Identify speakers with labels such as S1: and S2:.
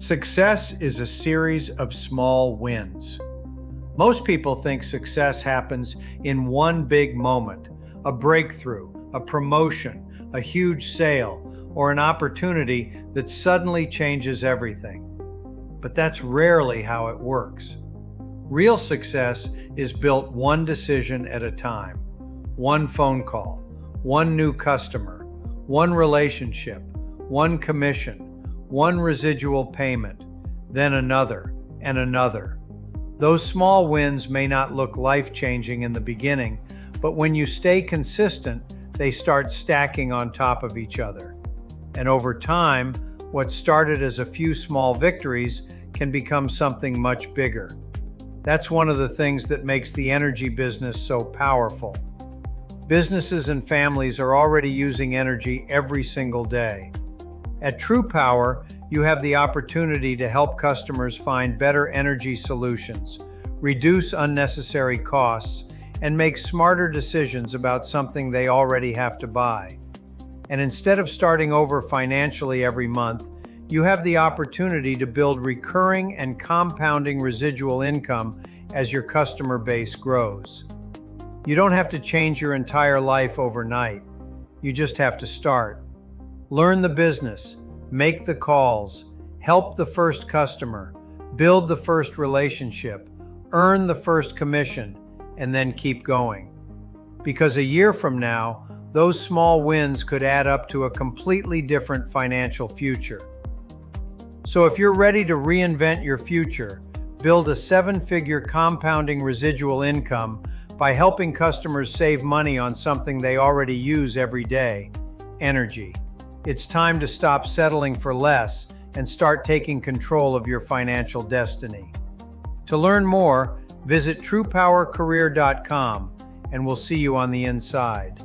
S1: Success is a series of small wins. Most people think success happens in one big moment, a breakthrough, a promotion, a huge sale, or an opportunity that suddenly changes everything. But that's rarely how it works. Real success is built one decision at a time, one phone call, one new customer, one relationship, one commission, one residual payment, then another and another. Those small wins may not look life-changing in the beginning, but when you stay consistent, they start stacking on top of each other. And over time, what started as a few small victories can become something much bigger. That's one of the things that makes the energy business so powerful. Businesses and families are already using energy every single day. At TruPowur, you have the opportunity to help customers find better energy solutions, reduce unnecessary costs, and make smarter decisions about something they already have to buy. And instead of starting over financially every month, you have the opportunity to build recurring and compounding residual income as your customer base grows. You don't have to change your entire life overnight. You just have to start. Learn the business, make the calls, help the first customer, build the first relationship, earn the first commission, and then keep going. Because a year from now, those small wins could add up to a completely different financial future. So if you're ready to reinvent your future, build a seven-figure compounding residual income by helping customers save money on something they already use every day, energy. It's time to stop settling for less and start taking control of your financial destiny. To learn more, visit TruPowerCareer.com and we'll see you on the inside.